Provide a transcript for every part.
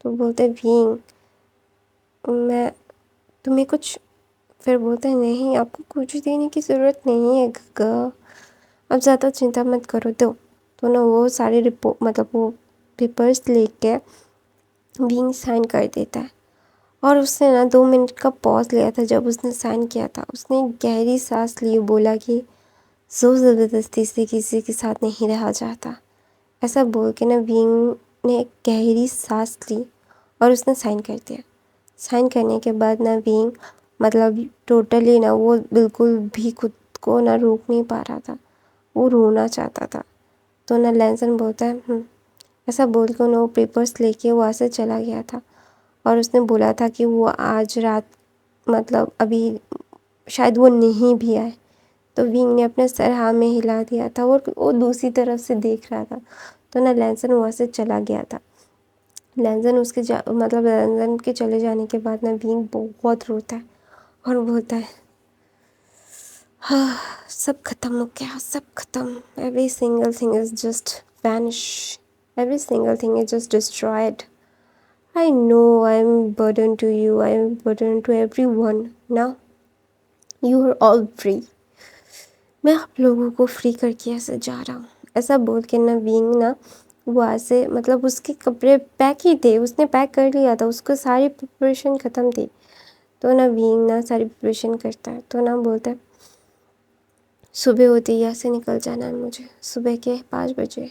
تو بولتے وینگ میں تمہیں کچھ، پھر بولتے نہیں آپ کو کچھ دینے کی ضرورت نہیں ہے گگا، اب زیادہ چنتا مت کرو دو. تو نا وہ سارے مطلب وہ پیپرز لے کے وینگ سائن کر دیتا ہے. اور اس نے نا 2 منٹ کا پاز لیا تھا جب اس نے سائن کیا تھا. اس نے گہری سانس لی، بولا کہ زور زبردستی سے کسی کے ساتھ نہیں رہا جاتا. ایسا بول کے نا وینگ نے ایک گہری سانس لی اور اس نے سائن کر دیا. سائن کرنے کے بعد نا وینگ مطلب ٹوٹلی نا وہ بالکل بھی خود کو نہ روک نہیں پا رہا تھا، وہ رونا چاہتا تھا. تو نا لینسن بولتا ہے ایسا بول کے انہوں وہ پیپرز لے کے وہاں سے چلا گیا تھا. اور اس نے بولا تھا کہ وہ آج رات مطلب ابھی شاید وہ نہیں بھی آئے. تو وینگ نے اپنے سر ہاں میں ہلا دیا تھا اور وہ دوسری طرف سے دیکھ رہا تھا. تو نا لینسن وہاں سے چلا گیا تھا. لینسن اس کے مطلب لینسن کے چلے جانے کے بعد نا وینگ بہت روتا ہے اور بولتا ہے ہاں سب ختم ہو گیا، سب ختم. Every single thing is just vanish, every single thing is just destroyed. I know I am burden to you, I am burden to everyone. Now you are all free. میں آپ لوگوں کو فری کر کے ایسے جا رہا ہوں. ایسا بول کے نا وینگ نا وہاں سے مطلب اس کے کپڑے پیک ہی تھے، اس نے پیک کر لیا تھا، اس کو ساری پریپریشن ختم تھی. تو نا وینگ نا ساری پریپریشن کرتا ہے. تو نا بولتا ہے صبح ہوتی یہاں سے نکل جانا ہے مجھے، صبح کے 5 بجے.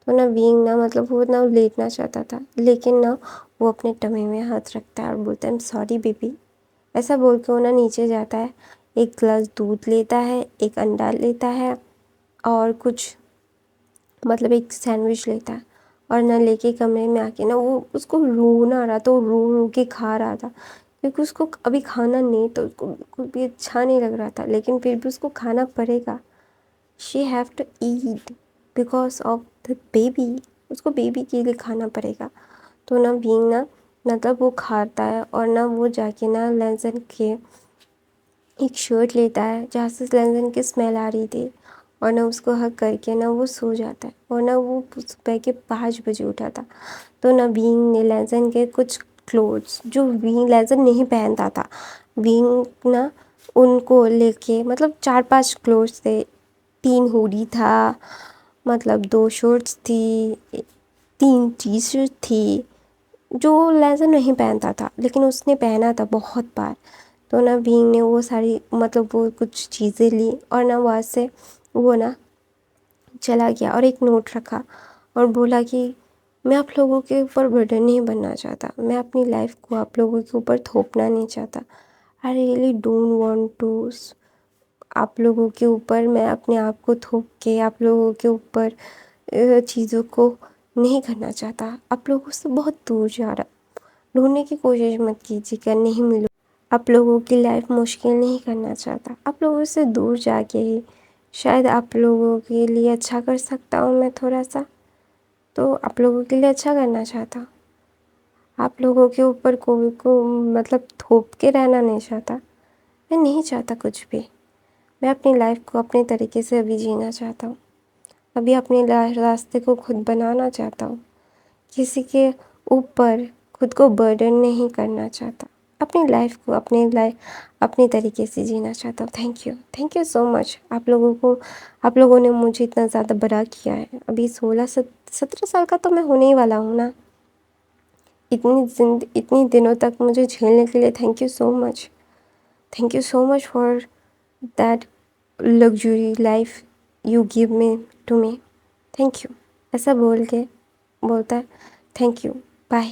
تو نا وینگ نا مطلب وہ نا لیٹنا چاہتا تھا، لیکن نا وہ اپنے ٹمی میں ہاتھ رکھتا ہے اور بولتا ہے I'm sorry بیبی. ایسا بول کے وہ نا نیچے جاتا ہے، ایک گلاس دودھ لیتا ہے، ایک انڈا لیتا ہے اور کچھ مطلب ایک سینڈوچ لیتا ہے. اور نہ لے کے کمرے میں آ کے نا وہ اس کو رونا آ رہا تھا، وہ رو رو کے کھا رہا تھا کیونکہ اس کو ابھی کھانا نہیں تو اس کو بالکل بھی اچھا نہیں لگ رہا تھا، لیکن پھر بھی اس کو کھانا پڑے گا. She have to eat because of the baby, اس کو بیبی کے لیے کھانا پڑے گا. تو نا وینگ نا مطلب وہ کھاتا ہے اور نہ وہ جا کے نا لینسن کے ایک شرٹ لیتا ہے جہاں سے لینسن کی اسمیل آ رہی تھی اور نہ اس کو ہگ کر کے نا وہ سو جاتا ہے. اور نہ وہ صبح کے 5 بجے اٹھا تھا. تو نا وینگ نے لینسن کے کچھ کلوتھس جو وینگ لینسن نہیں پہنتا تھا، وینگ نا ان کو لے کے مطلب 4-5 کلوتھس تھے. 3 ہوڈی تھا، مطلب 2 شرٹس تھی، 3 ٹی شرٹ تھی جو لینسن نہیں پہنتا تھا لیکن اس نے پہنا تھا بہت بار. تو نا وینگ نے وہ ساری مطلب وہ کچھ چیزیں لی اور نا وہاں سے وہ نا چلا گیا اور ایک نوٹ رکھا اور بولا کہ میں آپ لوگوں کے اوپر برڈن نہیں بننا چاہتا، میں اپنی لائف کو آپ لوگوں کے اوپر تھوپنا نہیں چاہتا. I really don't want to آپ لوگوں کے اوپر میں اپنے آپ کو تھوپ کے آپ لوگوں کے اوپر چیزوں کو نہیں کرنا چاہتا. آپ لوگوں سے بہت دور جا رہا، ڈھونڈنے کی کوشش مت کیجیے کہ نہیں ملو. آپ لوگوں کی لائف مشکل نہیں کرنا چاہتا، آپ لوگوں سے دور جا کے ہی شاید آپ لوگوں کے لیے اچھا کر سکتا ہوں میں تھوڑا سا. تو آپ لوگوں کے لیے اچھا کرنا چاہتا، آپ لوگوں کے اوپر کوئی کو مطلب تھوپ کے رہنا نہیں چاہتا. میں نہیں چاہتا کچھ بھی، میں اپنی لائف کو اپنے طریقے سے ابھی جینا چاہتا ہوں، ابھی اپنے راستے کو خود بنانا چاہتا ہوں، کسی کے اوپر خود کو برڈن نہیں کرنا چاہتا، اپنی لائف کو اپنے طریقے سے جینا چاہتا ہوں. تھینک یو سو مچ. آپ لوگوں نے مجھے اتنا زیادہ بڑا کیا ہے. ابھی 16-17 سال کا تو میں ہونے ہی والا ہوں نا. اتنی دنوں تک مجھے جھیلنے کے لیے thank you so much. Thank you so much for that luxury life you gave me to me. Thank you. ایسا بول کے بولتا ہے تھینک یو، بائے،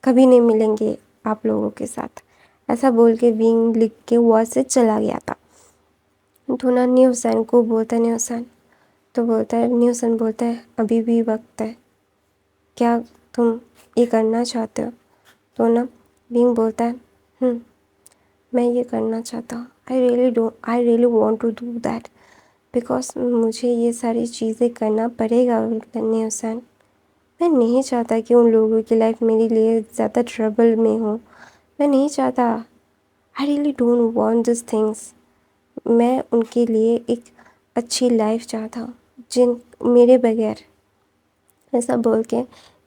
کبھی نہیں ملیں گے آپ لوگوں کے ساتھ. ایسا بول کے وینگ لکھ کے وہاں سے چلا گیا تھا. تو نا نیوسن کو بولتا ہے نیوسن بولتا ہے ابھی بھی وقت ہے، کیا تم یہ کرنا چاہتے ہو؟ تو نا وینگ بولتا ہے میں یہ کرنا چاہتا ہوں. I really want to do that because مجھے یہ ساری چیزیں کرنا پڑے گا نیوسن. میں نہیں چاہتا کہ ان لوگوں کی لائف میرے لیے زیادہ ٹربل میں ہو، میں نہیں چاہتا. I really don't want these things. میں ان کے لیے ایک اچھی لائف چاہتا ہوں میرے بغیر. ایسا بول کے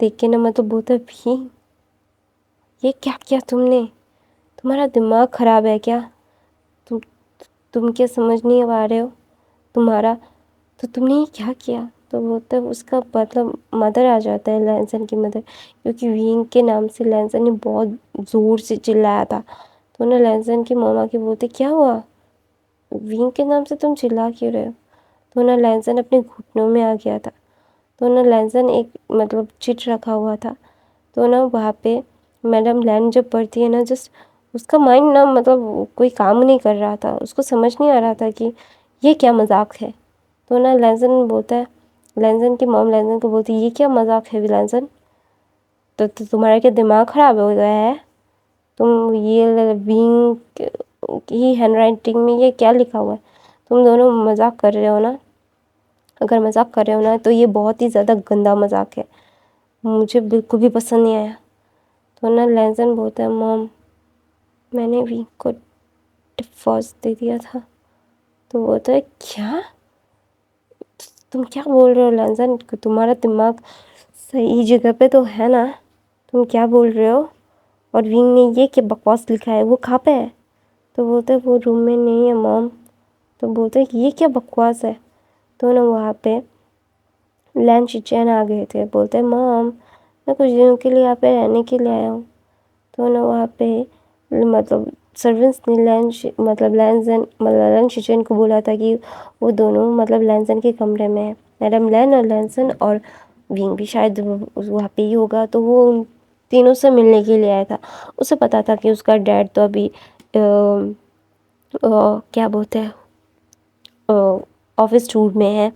دیکھ کے نا مطلب بولتا ہے بھی یہ کیا کیا تم نے، تمہارا دماغ خراب ہے کیا، تم تم کیا سمجھ نہیں آ رہے ہو تمہارا، تو تم نے یہ کیا کیا۔ تو بولتا ہے اس کا مطلب مدر آ جاتا ہے، لینسن کی مدر، کیونکہ ونگ کے نام سے لینسن نے بہت زور سے چلایا تھا۔ تو انہیں لینسن کی موم آ کے بولتے کیا ہوا، ونگ کے نام سے تم چلا کیوں رہے ہو۔ تو انہیں لینسن اپنے گھٹنوں میں آ گیا تھا۔ تو انہیں لینسن ایک مطلب چٹ رکھا ہوا تھا، تو نا وہاں پہ میڈم لین جب پڑھتی ہے نا، جسٹ اس کا مائنڈ نا مطلب کوئی کام نہیں کر رہا تھا، اس کو سمجھ نہیں آ رہا تھا کہ یہ کیا مذاق ہے۔ تو نا لینسن بولتا ہے، لینسن کی موم لینسن کو بولتی ہے یہ کیا مذاق ہے لینسن، تو تمہارا کیا دماغ خراب ہو گیا ہے، تم یہ ونگ کی ہینڈ رائٹنگ میں یہ کیا لکھا ہوا ہے، تم دونوں مذاق کر رہے ہو نا، اگر مذاق کر رہے ہو نا تو یہ بہت ہی زیادہ گندا مذاق ہے، مجھے بالکل بھی پسند نہیں آیا۔ تو نا لینسن بولتا ہے موم میں نے ونگ کو ڈیورس دے دیا تھا۔ تو بولتا ہے کیا، تم کیا بول رہے ہو لینسن، تمہارا دماغ صحیح جگہ پہ تو ہے نا، تم کیا بول رہے ہو، اور ونگ نے یہ کہ بکواس لکھا ہے وہ کہاں پہ ہے۔ تو بولتا ہے وہ روم میں نہیں ہے موم۔ تو بولتا ہے کہ یہ کیا بکواس ہے۔ تو نا وہاں پہ لین شیچین آ گئے تھے، بولتے ہیں موم میں کچھ دنوں کے لیے یہاں پہ رہنے کے لیے آیا ہوں۔ تو نا وہاں پہ مطلب سرونٹس نے لین شیچین کو بولا تھا کہ وہ دونوں مطلب لینسن کے کمرے میں ہیں، میڈم لین اور لینسن اور ونگ بھی شاید وہاں پہ ہی ہوگا، تو وہ ان تینوں سے ملنے کے لیے آیا تھا۔ اسے پتا تھا کہ اس کا ڈیڈ تو ابھی کیا بولتے ہیں آفس ٹور میں ہے،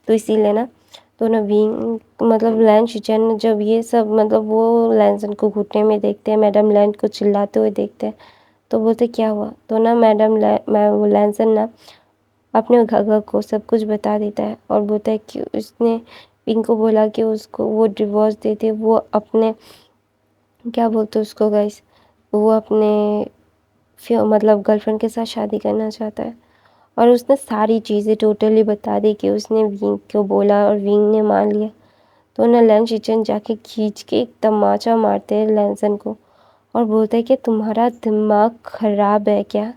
تو اسی لیے نا تو نا ونگ مطلب لین شیچین جب یہ سب مطلب وہ لینسن کو گھٹنے میں دیکھتے ہیں، میڈم لین کو چلاتے ہوئے دیکھتے ہیں، تو بولتے کیا ہوا۔ تو نا لینسن نا اپنے گھر کو سب کچھ بتا دیتا ہے، اور بولتا ہے کہ اس نے ونگ کو بولا کہ اس کو وہ ڈیورس دے دے، وہ اپنے کیا بولتے اس کو گائس، وہ اپنے مطلب گرل فرینڈ کے ساتھ شادی کرنا چاہتا ہے، اور اس نے ساری چیزیں ٹوٹلی بتا دی کہ اس نے ونگ کو بولا اور ونگ نے مان لیا۔ تو نا لین شیچن جا کے کھینچ کے ایک تماچا مارتے ہیں لینسن کو، اور بولتا ہے کہ تمہارا دماغ خراب ہے کیا،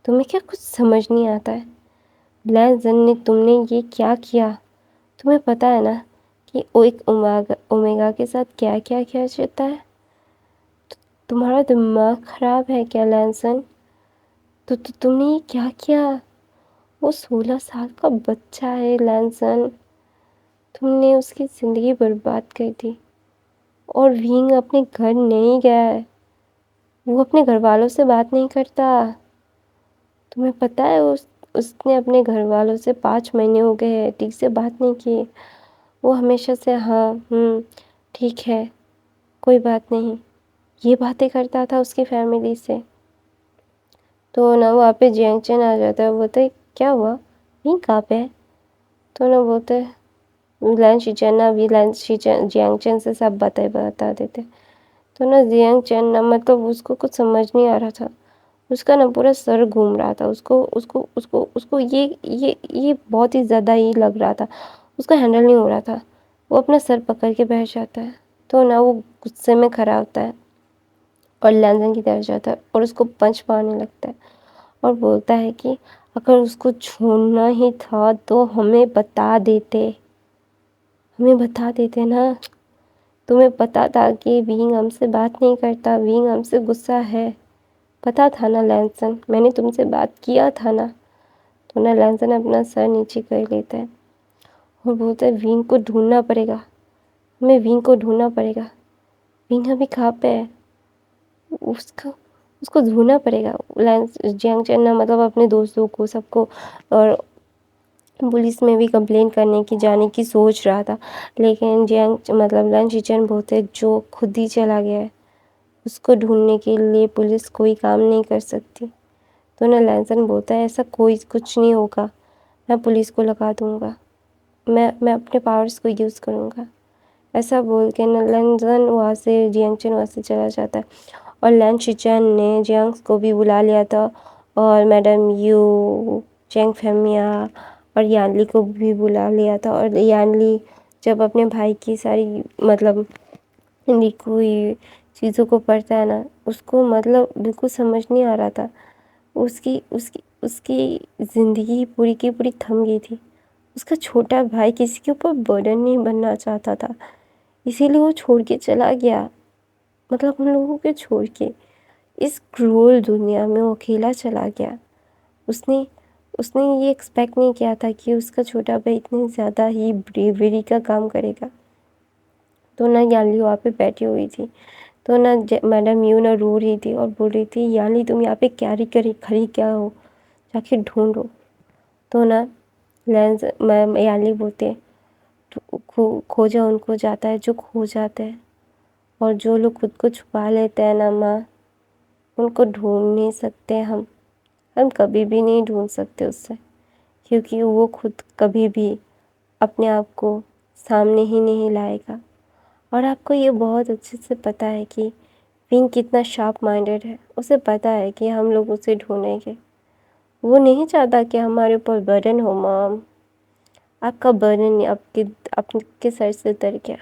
تمہیں کیا کچھ سمجھ نہیں آتا ہے، لینسن نے تم نے یہ کیا کیا، تمہیں پتہ ہے نا کہ ایک اومیگا کے ساتھ کیا کیا کیا جاتا ہے، تمہارا دماغ خراب ہے کیا لینسن، تو تم نے یہ کیا کیا، وہ 16 سال کا بچہ ہے لینسن، تم نے اس کی زندگی برباد کر دی، اور ونگ اپنے گھر نہیں گیا ہے، وہ اپنے گھر والوں سے بات نہیں کرتا، تمہیں پتہ ہے اس نے اپنے گھر والوں سے 5 مہینے ہو گئے ہیں ٹھیک سے بات نہیں کی، وہ ہمیشہ سے ہاں ٹھیک ہے کوئی بات نہیں یہ باتیں کرتا تھا اس کی فیملی سے۔ تو نا وہاں پہ جینگ چین آ جاتا ہے، بولتے کیا ہوا ونگ کہاں پہ ہے۔ تو نا بولتے لین شیچین نا ابھی جینگ چین سے سب باتیں بتا دیتے۔ تو نا جینگ چین نا مطلب اس کو کچھ سمجھ نہیں آ رہا تھا، اس کا نا پورا سر گھوم رہا تھا، اس کو یہ بہت ہی زیادہ ہی لگ رہا تھا، اس کا ہینڈل نہیں ہو رہا تھا، وہ اپنا سر پکڑ کے بیٹھ جاتا ہے۔ تو نا وہ غصے میں کھڑا ہوتا ہے اور لینسن کی طرف جاتا ہے اور اس کو پنچ مارنے لگتا ہے، اور بولتا ہے کہ اگر اس کو چھوڑنا ہی تھا تو ہمیں بتا دیتے نا، تمہیں پتا تھا کہ ونگ ہم سے بات نہیں کرتا، ونگ ہم سے غصہ ہے، پتا تھا نا لینسن، میں نے تم سے بات کیا تھا نا۔ تو نا لینسن اپنا سر نیچے کر لیتا ہے اور بولتا ہے ونگ کو ڈھونڈنا پڑے گا، ہمیں ونگ کو ڈھونڈنا پڑے گا، ونگ ابھی کہاں پہ ہے، اس کو ڈھونڈنا پڑے گا۔ جینگ چین نا مطلب اپنے دوستوں کو سب کو اور پولیس میں بھی کمپلین کرنے کی جانے کی سوچ رہا تھا، لیکن لین شیچین بولتے جو خود ہی چلا گیا ہے، اس کو ڈھونڈنے کے لیے پولیس کوئی کام نہیں کر سکتی۔ تو نا لینسن بولتا ہے ایسا کوئی کچھ نہیں ہوگا، میں پولیس کو لگا دوں گا، میں اپنے پاورز کو یوز کروں گا، ایسا بول کے نا لینسن وہاں سے جینگ چین وہاں سے چلا جاتا ہے، اور لین شیچین نے جینگ کو بھی بلا لیا تھا، اور میڈم یو، چینگ فیمیا اور یانلی کو بھی بلا لیا تھا، اور یانلی جب اپنے بھائی کی ساری مطلب لکھی ہوئی چیزوں کو پڑھتا ہے نا، اس کو مطلب بالکل سمجھ نہیں آ رہا تھا. اس کی زندگی پوری کی پوری تھم گئی تھی. اس کا چھوٹا بھائی کسی کے اوپر برڈن نہیں بننا چاہتا تھا، اسی لیے وہ چھوڑ کے چلا گیا، مطلب ہم لوگوں کے چھوڑ کے اس کرول دنیا میں وہ اکیلا چلا گیا. اس نے یہ ایکسپیکٹ نہیں کیا تھا کہ اس کا چھوٹا بھائی اتنی زیادہ ہی بریوری کا کام کرے گا. تو نہ یانلی وہاں پہ بیٹھی ہوئی تھی، تو نہ میڈم یوں نہ رو رہی تھی اور بول رہی تھی یانلی تم یہاں پہ کیا کھڑی کیا ہو، جا کے ڈھونڈو. تو نہ یانلی بولتے کھوجا ان کو جاتا ہے جو کھو جاتے ہیں، اور جو لوگ خود کو چھپا لیتے ہیں نا ماں، ان کو ڈھونڈ نہیں سکتے ہم کبھی بھی نہیں ڈھونڈ سکتے اس سے، کیونکہ وہ خود کبھی بھی اپنے آپ کو سامنے ہی نہیں لائے گا. اور آپ کو یہ بہت اچھے سے پتہ ہے کہ ونگ کتنا شارپ مائنڈیڈ ہے. اسے پتہ ہے کہ ہم لوگ اسے ڈھونڈیں گے. وہ نہیں چاہتا کہ ہمارے اوپر برڈن ہو. مام، آپ کا برڈن نہیں، آپ کے سر سے اتر گیا.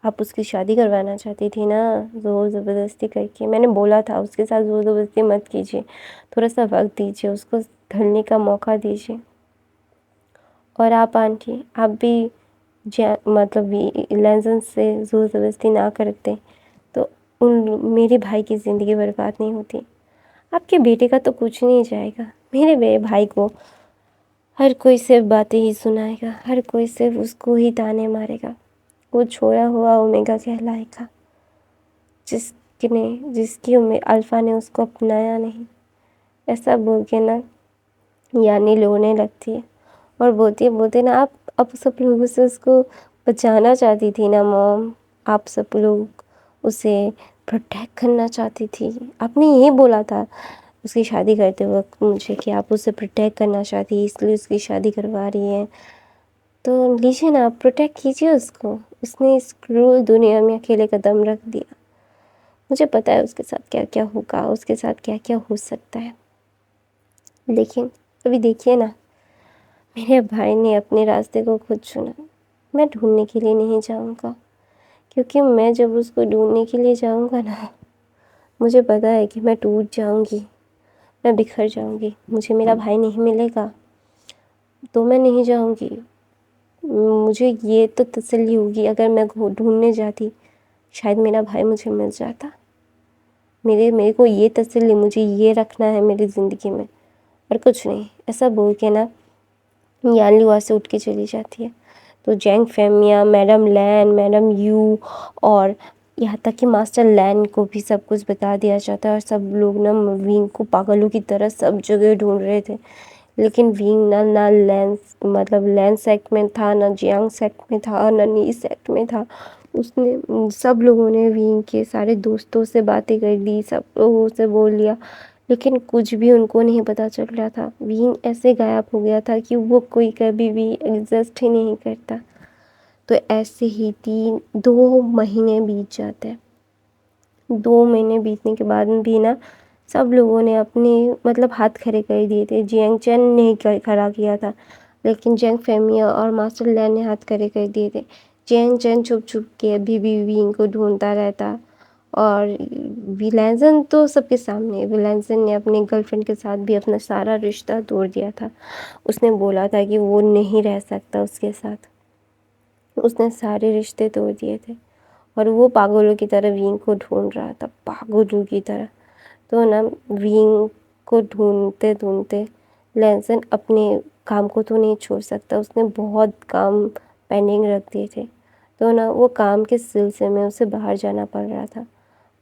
آپ اس کی شادی کروانا چاہتی تھی نا، زور زبردستی کر کے. میں نے بولا تھا اس کے ساتھ زور زبردستی مت کیجیے، تھوڑا سا وقت دیجیے، اس کو ڈھلنے کا موقع دیجیے. اور آپ آنٹی، آپ بھی مطلب لینزن سے زور زبردستی نہ کرتے تو میرے بھائی کی زندگی برباد نہیں ہوتی. آپ کے بیٹے کا تو کچھ نہیں جائے گا، میرے بھائی کو ہر کوئی صرف باتیں ہی سنائے گا، ہر کوئی صرف اس کو ہی تانے مارے گا. وہ چھوڑا ہوا اومیگا کہلائے گا، جس کی الفا نے اس کو اپنایا نہیں. ایسا بول کے نا یعنی رونے لگتی ہے اور بولتے نا آپ سب لوگوں سے اس کو بچانا چاہتی تھی نا موم، آپ سب لوگ اسے پروٹیکٹ کرنا چاہتی تھی. آپ نے یہی بولا تھا اس کی شادی کرتے وقت مجھے کہ آپ اسے پروٹیکٹ کرنا چاہتی، اس لیے اس کی شادی کروا رہی ہیں. تو لیجیے نا، آپ پروٹیکٹ کیجیے اس کو. اس نے اس کرول دنیا میں اکیلے قدم رکھ دیا. مجھے پتہ ہے اس کے ساتھ کیا کیا ہوگا، اس کے ساتھ کیا کیا ہو سکتا ہے، لیکن ابھی دیکھیے نا، میرے بھائی نے اپنے راستے کو خود چنا. میں ڈھونڈنے کے لیے نہیں جاؤں گا، کیونکہ میں جب اس کو ڈھونڈنے کے لیے جاؤں گا نا، مجھے پتہ ہے کہ میں ٹوٹ جاؤں گی، میں بکھر جاؤں گی. مجھے میرا بھائی نہیں ملے گا تو میں نہیں جاؤں گی. مجھے یہ تو تسلی ہوگی اگر میں ڈھونڈنے جاتی، شاید میرا بھائی مجھے مل جاتا. میرے کو یہ تسلی، مجھے یہ رکھنا ہے میری زندگی میں، اور کچھ نہیں. ایسا بول کے نا یانلی وہاں سے اٹھ کے چلی جاتی ہے. تو جینگ فیمیا، میڈم لین، میڈم یو اور یہاں تک کہ ماسٹر لین کو بھی سب کچھ بتا دیا جاتا ہے، اور سب لوگ نا ونگ کو پاگلوں کی طرح سب جگہ ڈھونڈ رہے تھے. لیکن ونگ نہ لین سیکٹ میں تھا، نہ جیانگ سیکٹ میں تھا، نہ نی سیکٹ میں تھا. سب لوگوں نے ونگ کے سارے دوستوں سے باتیں کر لی، سب لوگوں سے بول لیا، لیکن کچھ بھی ان کو نہیں پتہ چل رہا تھا. ونگ ایسے غائب ہو گیا تھا کہ وہ کوئی کبھی بھی ایگزسٹ ہی نہیں کرتا. تو ایسے ہی 2 مہینے بیت جاتے ہیں. 2 مہینے بیتنے کے بعد بھی نا سب لوگوں نے اپنے مطلب ہاتھ کھڑے کر دیے تھے. جینگ چین نے کھڑا کیا تھا، لیکن جینگ فیمیا اور ماسٹر لین نے ہاتھ کھڑے کر دیے تھے. جینگ چین چھپ چھپ کے ابھی بھی ونگ کو ڈھونڈتا رہتا. اور ویلینزن تو سب کے سامنے، ویلینزن نے اپنی گرل فرینڈ کے ساتھ بھی اپنا سارا رشتہ توڑ دیا تھا. اس نے بولا تھا کہ وہ نہیں رہ سکتا اس کے ساتھ. اس نے سارے رشتے توڑ دیے تھے، اور وہ پاگلوں کی طرح ونگ کو ڈھونڈ رہا تھا، پاگلوں کی طرح. تو نا ونگ کو ڈھونڈتے ڈھونڈتے لینزن اپنے کام کو تو نہیں چھوڑ سکتا. اس نے بہت کام پینڈنگ رکھ دیے تھے. تو نا وہ کام کے سلسلے میں اسے باہر جانا پڑ رہا تھا.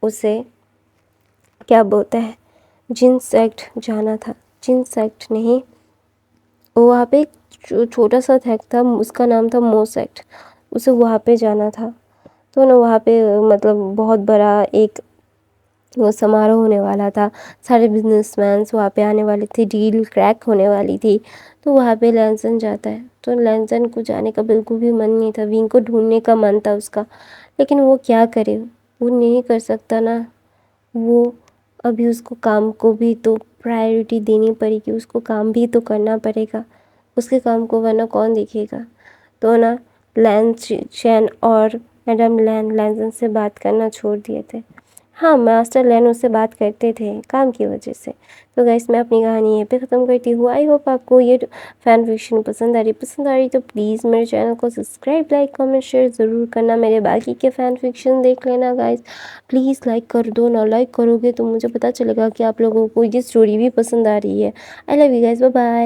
اسے کیا بولتا ہے، جن سیکٹ جانا تھا. جن سیکٹ نہیں، وہاں پہ ایک چھوٹا سا سیکٹ تھا، اس کا نام تھا مو سیکٹ. اسے وہاں پہ جانا تھا. تو نا وہاں پہ مطلب بہت بڑا ایک سماروہ ہونے والا تھا. سارے بزنس مینس وہاں پہ آنے والے تھے، ڈیل کریک ہونے والی تھی. تو وہاں پہ لینزن جاتا ہے. تو لینزن کو جانے کا بالکل بھی من نہیں تھا. ونگ کو ڈھونڈنے کا من تھا اس کا، لیکن وہ کیا کرے، وہ نہیں کر سکتا نا. وہ ابھی اس کو کام کو بھی تو پرائیورٹی دینی پڑے گی، اس کو کام بھی تو کرنا پڑے گا. اس کے کام کو ورنہ کون دیکھے گا. تو نا لین چین اور میڈم لینزن سے بات کرنا چھوڑ دیے تھے۔ ہاں، ماسٹر لین اس سے بات کرتے تھے کام کی وجہ سے۔ تو گائس میں اپنی کہانی یہیں پہ ختم کرتی ہوں۔ آئی ہوپ آپ کو یہ فین فکشن پسند آ رہی تو پلیز میرے چینل کو سبسکرائب، لائک، کامنٹ، شیئر ضرور کرنا۔ میرے باقی کے فین فکشن دیکھ لینا گائس، پلیز لائک کر دو نا، لائک کرو گے تو مجھے پتہ چلے گا کہ آپ لوگوں کو یہ اسٹوری بھی پسند آ رہی ہے۔ I love you guys, bye bye.